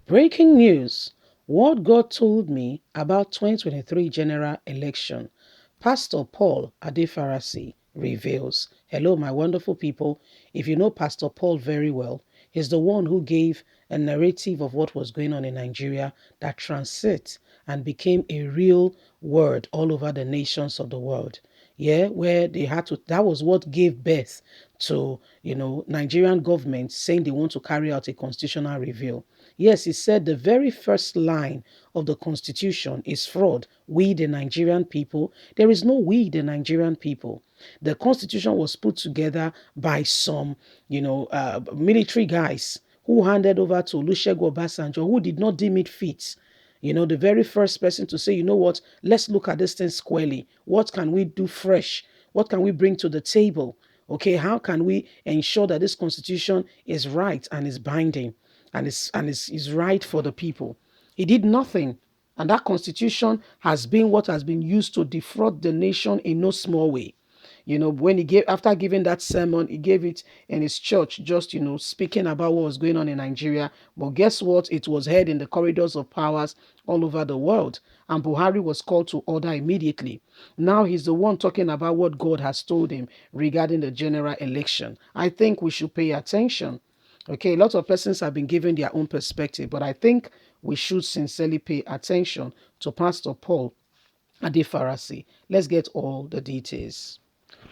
Breaking news. What God told me about 2023 general election. Pastor Paul Adefarasin reveals. Hello, my wonderful people. If you know Pastor Paul very well, he's the one who gave a narrative of what was going on in Nigeria that transcended and became a real word all over the nations of the world. Yeah, where they had to, that was what gave birth to, Nigerian government saying they want to carry out a constitutional review. Yes, he said the very first line of the constitution is fraud. We, the Nigerian people, there is no we, the Nigerian people. The constitution was put together by some, military guys who handed over to Olusegun Obasanjo, who did not deem it fit. The very first person to say, you know what, let's look at this thing squarely. What can we do fresh? What can we bring to the table? Okay, how can we ensure that this constitution is right and is binding and is right for the people? He did nothing. And that constitution has been what has been used to defraud the nation in no small way. When he gave, after giving that sermon, he gave it in his church, just, speaking about what was going on in Nigeria. But guess what? It was heard in the corridors of powers all over the world. And Buhari was called to order immediately. Now he's the one talking about what God has told him regarding the general election. I think we should pay attention. Okay, a lot of persons have been given their own perspective, but I think we should sincerely pay attention to Pastor Paul Adefarasin. Let's get all the details.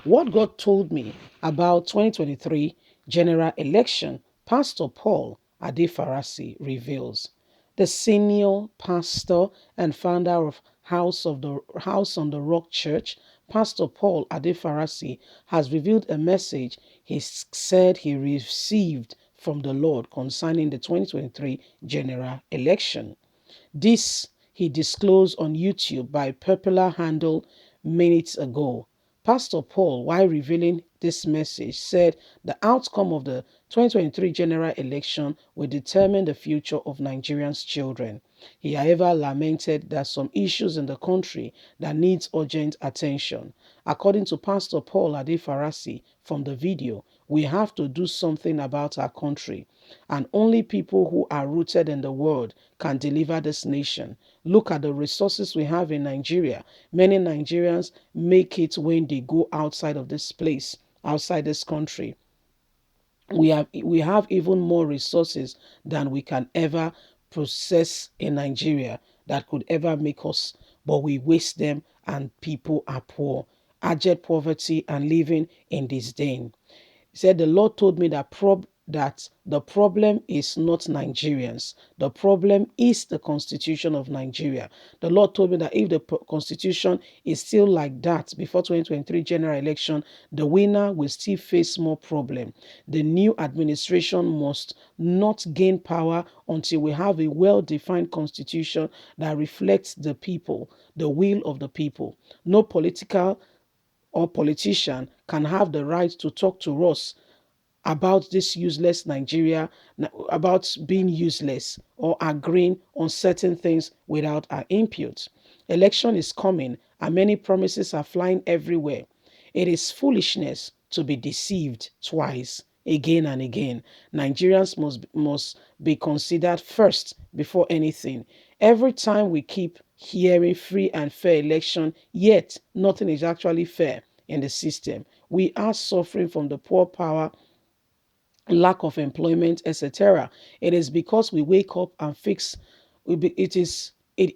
What God told me about 2023 general election, Pastor Paul Adefarasin reveals. The senior pastor and founder of House on the Rock Church, Pastor Paul Adefarasin, has revealed a message he said he received from the Lord concerning the 2023 general election. This he disclosed on YouTube by popular handle minutes ago. Pastor Paul, while revealing this message, said the outcome of the 2023 general election will determine the future of Nigerians' children. He, however, lamented that some issues in the country that needs urgent attention. According to Pastor Paul Adefarasin from the video, we have to do something about our country, and only people who are rooted in the world can deliver this nation. Look at the resources we have in Nigeria. Many Nigerians make it when they go outside of this place, outside this country. We have even more resources than we can ever process in Nigeria that could ever make us, but we waste them and people are poor, abject poverty and living in disdain. He said, the Lord told me that the problem is not Nigerians. The problem is the constitution of Nigeria. The Lord told me that if the constitution is still like that before 2023 general election, the winner will still face more problem. The new administration must not gain power until we have a well-defined constitution that reflects the people, the will of the people. No political or politician can have the right to talk to us about this useless Nigeria, about being useless or agreeing on certain things without our input. Election is coming and many promises are flying everywhere. It is foolishness to be deceived twice, again and again. Nigerians must be considered first before anything. Every time we keep hearing free and fair election, yet nothing is actually fair in the system. We are suffering from the poor power, lack of employment, etc. It is because we wake up and fix. It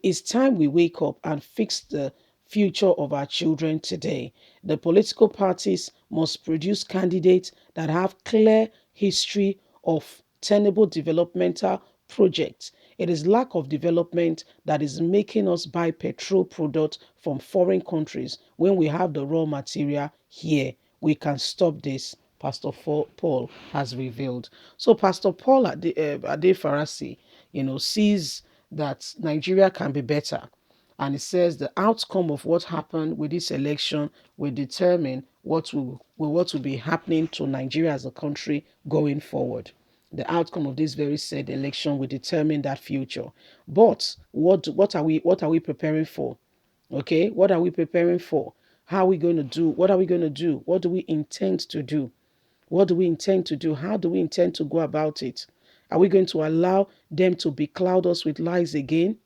is time we wake up and fix the future of our children today. The political parties must produce candidates that have clear history of tenable developmental projects. It is lack of development that is making us buy petrol products from foreign countries when we have the raw material here. We can stop this, Pastor Paul has revealed. So Pastor Paul Adefarasin, sees that Nigeria can be better. And it says the outcome of what happened with this election will determine what will be happening to Nigeria as a country going forward. The outcome of this very said election will determine that future. But what are we preparing for? Okay, what are we preparing for? How are we going to do? What are we going to do? What do we intend to do? What do we intend to do? How do we intend to go about it? Are we going to allow them to becloud us with lies again?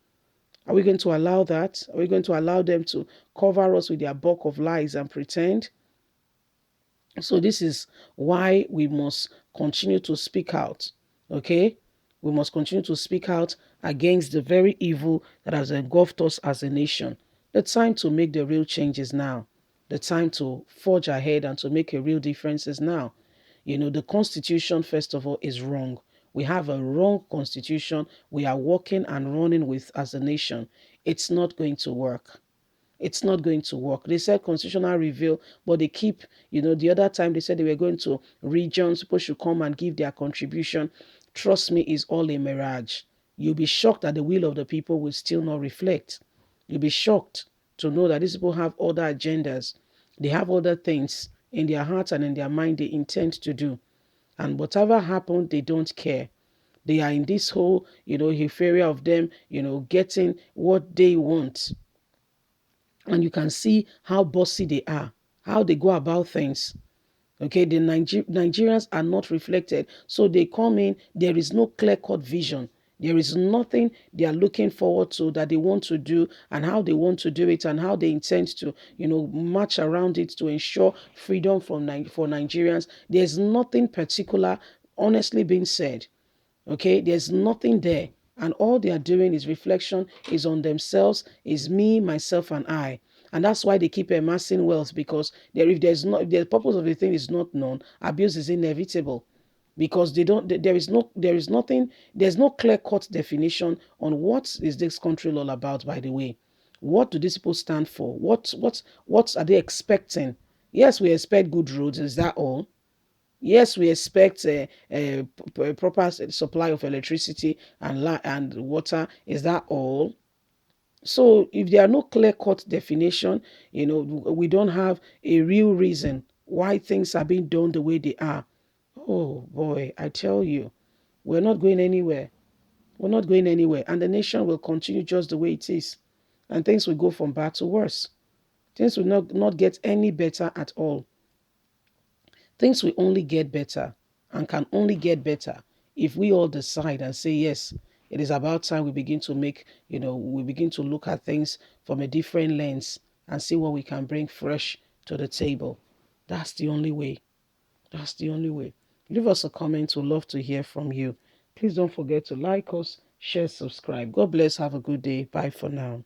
Are we going to allow that? Are we going to allow them to cover us with their bulk of lies and pretend? So this is why we must continue to speak out. Okay? We must continue to speak out against the very evil that has engulfed us as a nation. The time to make the real change is now. The time to forge ahead and to make a real difference is now. The Constitution, first of all, is wrong. We have a wrong Constitution we are working and running with as a nation. It's not going to work. It's not going to work. They said constitutional review, but they keep, the other time they said they were going to regions, people should come and give their contribution. Trust me, it's all a mirage. You'll be shocked that the will of the people will still not reflect. You'll be shocked to know that these people have other agendas. They have other things in their heart and in their mind they intend to do. And whatever happened, they don't care. They are in this whole, euphoria of them, getting what they want. And you can see how bossy they are, how they go about things. Okay, the Nigerians are not reflected. So they come in, there is no clear-cut vision. There is nothing they are looking forward to that they want to do and how they want to do it and how they intend to, march around it to ensure freedom for Nigerians. There's nothing particular, honestly being said. Okay, there's nothing there. And all they are doing is reflection, is on themselves, is me, myself, and I. And that's why they keep amassing wealth, because if the purpose of the thing is not known, abuse is inevitable. Because they don't there is nothing, there's no clear-cut definition on what is this country all about, by the way. What do these people stand for? What are they expecting? Yes, we expect good roads, is that all? Yes, we expect a proper supply of electricity and water. Is that all? So if there are no clear-cut definition, we don't have a real reason why things are being done the way they are. Oh boy, I tell you, we're not going anywhere. We're not going anywhere. And the nation will continue just the way it is. And things will go from bad to worse. Things will not get any better at all. Things will only get better and can only get better if we all decide and say, yes, it is about time we begin to we begin to look at things from a different lens and see what we can bring fresh to the table. That's the only way. That's the only way. Leave us a comment. We'd love to hear from you. Please don't forget to like us, share, subscribe. God bless. Have a good day. Bye for now.